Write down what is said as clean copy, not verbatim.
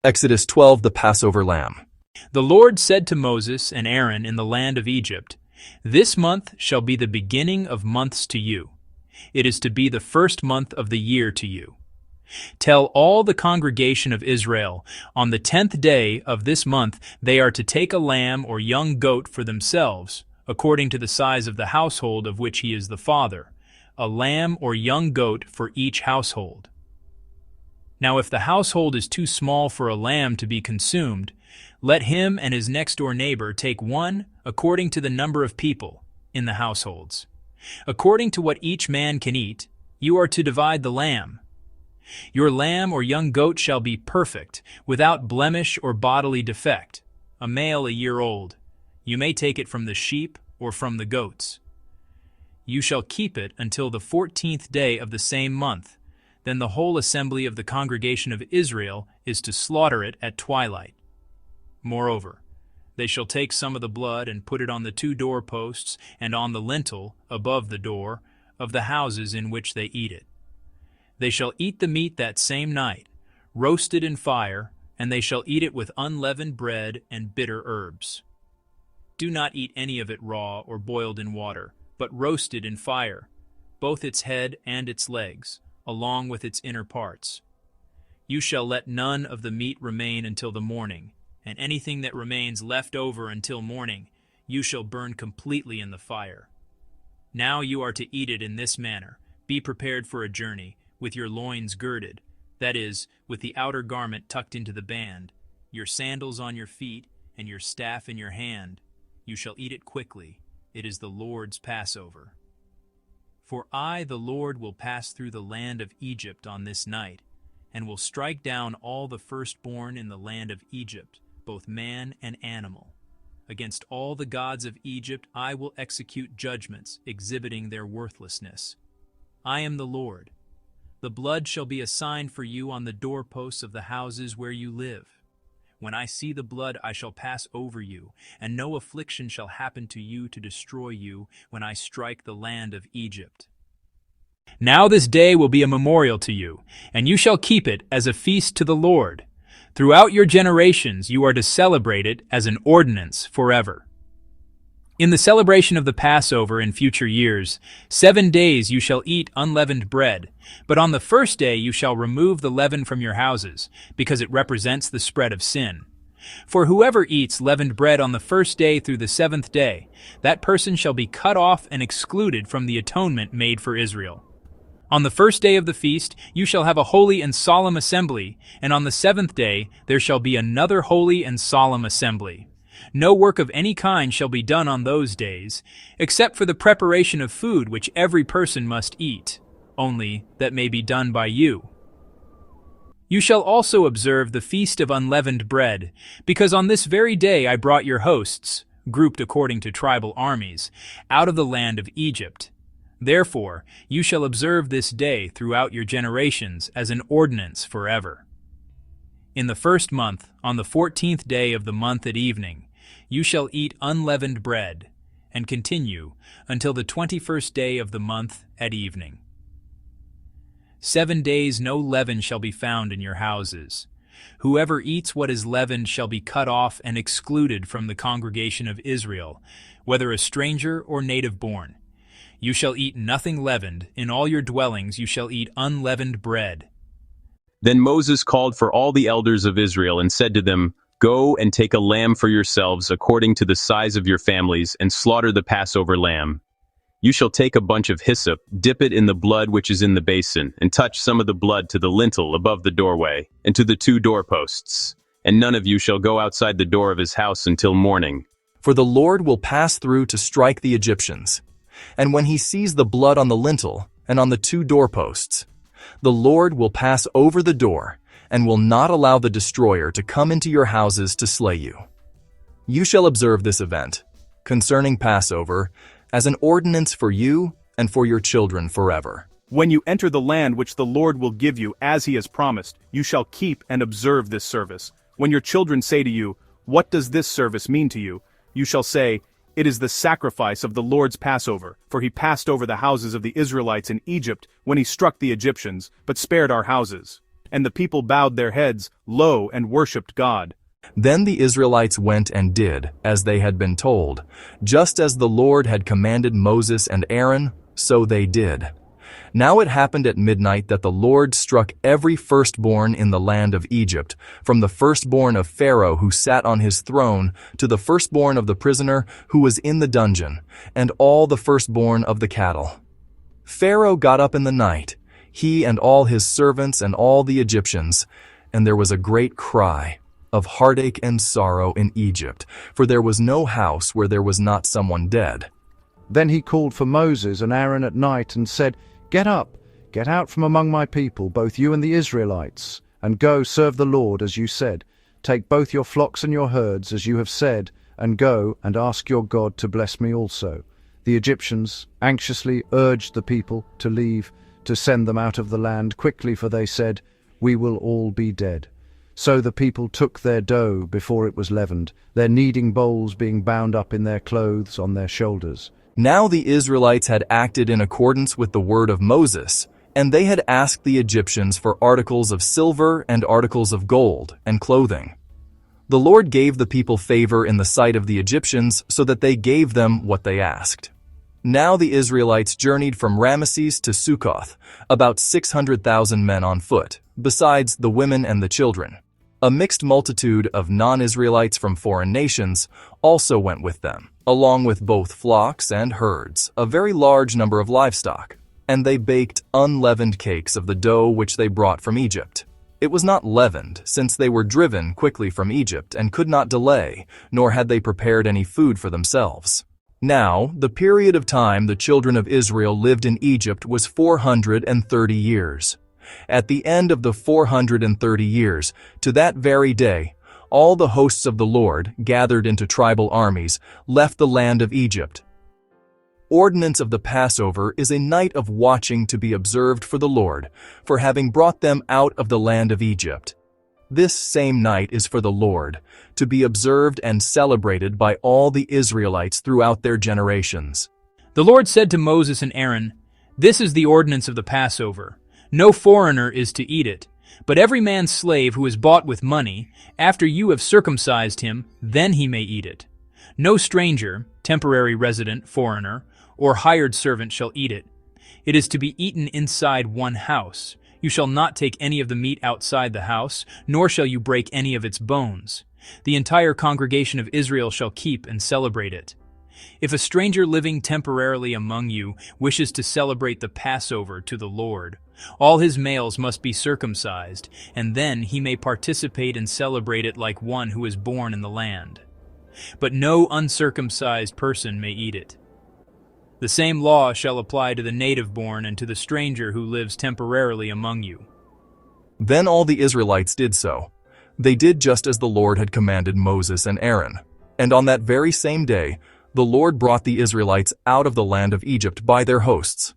Exodus 12, the Passover lamb. The Lord said to Moses and Aaron in the land of Egypt, "This month shall be the beginning of months to you. It is to be the first month of the year to you. Tell all the congregation of Israel, on the 10th day of this month they are to take a lamb or young goat for themselves, according to the size of the household of which he is the father, a lamb or young goat for each household. Now if the household is too small for a lamb to be consumed, let him and his next-door neighbor take one according to the number of people in the households. According to what each man can eat, you are to divide the lamb. Your lamb or young goat shall be perfect, without blemish or bodily defect, a male a year old. You may take it from the sheep or from the goats. You shall keep it until the 14th day of the same month. Then the whole assembly of the congregation of Israel is to slaughter it at twilight. Moreover, they shall take some of the blood and put it on the 2 doorposts and on the lintel above the door of the houses in which they eat it. They shall eat the meat that same night, roasted in fire, and they shall eat it with unleavened bread and bitter herbs. Do not eat any of it raw or boiled in water, but roasted in fire, both its head and its legs, along with its inner parts. You shall let none of the meat remain until the morning, and anything that remains left over until morning you shall burn completely in the fire. Now you are to eat it in this manner. Be prepared for a journey, with your loins girded, that is, with the outer garment tucked into the band, your sandals on your feet, and your staff in your hand. You shall eat it quickly. It is the Lord's Passover. For I, the Lord, will pass through the land of Egypt on this night, and will strike down all the firstborn in the land of Egypt, both man and animal. Against all the gods of Egypt I will execute judgments, exhibiting their worthlessness. I am the Lord. The blood shall be a sign for you on the doorposts of the houses where you live. When I see the blood, I shall pass over you, and no affliction shall happen to you to destroy you when I strike the land of Egypt. Now this day will be a memorial to you, and you shall keep it as a feast to the Lord. Throughout your generations you are to celebrate it as an ordinance forever. In the celebration of the Passover in future years, 7 days you shall eat unleavened bread, but on the first day you shall remove the leaven from your houses, because it represents the spread of sin. For whoever eats leavened bread on the first day through the 7th day, that person shall be cut off and excluded from the atonement made for Israel. On the first day of the feast you shall have a holy and solemn assembly, and on the 7th day there shall be another holy and solemn assembly. No work of any kind shall be done on those days, except for the preparation of food which every person must eat, only that may be done by you. You shall also observe the Feast of Unleavened Bread, because on this very day I brought your hosts, grouped according to tribal armies, out of the land of Egypt. Therefore you shall observe this day throughout your generations as an ordinance forever. In the first month, on the 14th day of the month at evening, you shall eat unleavened bread, and continue until the 21st day of the month at evening. 7 days no leaven shall be found in your houses. Whoever eats what is leavened shall be cut off and excluded from the congregation of Israel, whether a stranger or native-born. You shall eat nothing leavened. In all your dwellings you shall eat unleavened bread. Then Moses called for all the elders of Israel and said to them, Go and take a lamb for yourselves according to the size of your families, and slaughter the Passover lamb. You shall take a bunch of hyssop, dip it in the blood which is in the basin, and touch some of the blood to the lintel above the doorway, and to the 2 doorposts. And none of you shall go outside the door of his house until morning. For the Lord will pass through to strike the Egyptians. And when he sees the blood on the lintel and on the 2 doorposts, the Lord will pass over the door, and will not allow the destroyer to come into your houses to slay you. You shall observe this event, concerning Passover, as an ordinance for you and for your children forever. When you enter the land which the Lord will give you as he has promised, you shall keep and observe this service. When your children say to you, What does this service mean to you? You shall say, It is the sacrifice of the Lord's Passover, for he passed over the houses of the Israelites in Egypt when he struck the Egyptians, but spared our houses. And the people bowed their heads low and worshipped God. Then the Israelites went and did as they had been told. Just as the Lord had commanded Moses and Aaron, so they did. Now it happened at midnight that the Lord struck every firstborn in the land of Egypt, from the firstborn of Pharaoh who sat on his throne to the firstborn of the prisoner who was in the dungeon, and all the firstborn of the cattle. Pharaoh got up in the night, he and all his servants and all the Egyptians, and there was a great cry of heartache and sorrow in Egypt, for there was no house where there was not someone dead. Then he called for Moses and Aaron at night and said, "Get up, get out from among my people, both you and the Israelites, and go serve the Lord as you said. Take both your flocks and your herds as you have said, and go and ask your God to bless me also." The Egyptians anxiously urged the people to leave, to send them out of the land quickly, for they said, "We will all be dead." So the people took their dough before it was leavened, their kneading bowls being bound up in their clothes on their shoulders. Now the Israelites had acted in accordance with the word of Moses, and they had asked the Egyptians for articles of silver and articles of gold and clothing. The Lord gave the people favor in the sight of the Egyptians, so that they gave them what they asked. Now the Israelites journeyed from Ramesses to Succoth, about 600,000 men on foot, besides the women and the children. A mixed multitude of non-Israelites from foreign nations also went with them, along with both flocks and herds, a very large number of livestock. And they baked unleavened cakes of the dough which they brought from Egypt. It was not leavened, since they were driven quickly from Egypt and could not delay, nor had they prepared any food for themselves. Now, the period of time the children of Israel lived in Egypt was 430 years. At the end of the 430 years, to that very day, all the hosts of the Lord, gathered into tribal armies, left the land of Egypt. Ordinance of the Passover is a night of watching to be observed for the Lord, for having brought them out of the land of Egypt. This same night is for the Lord, to be observed and celebrated by all the Israelites throughout their generations. The Lord said to Moses and Aaron, "This is the ordinance of the Passover. No foreigner is to eat it, but every man's slave who is bought with money, after you have circumcised him, then he may eat it. No stranger, temporary resident, foreigner, or hired servant shall eat it. It is to be eaten inside one house. You shall not take any of the meat outside the house, nor shall you break any of its bones. The entire congregation of Israel shall keep and celebrate it. If a stranger living temporarily among you wishes to celebrate the Passover to the Lord, all his males must be circumcised, and then he may participate and celebrate it like one who is born in the land. But no uncircumcised person may eat it. The same law shall apply to the native-born and to the stranger who lives temporarily among you." Then all the Israelites did so. They did just as the Lord had commanded Moses and Aaron. And on that very same day, the Lord brought the Israelites out of the land of Egypt by their hosts.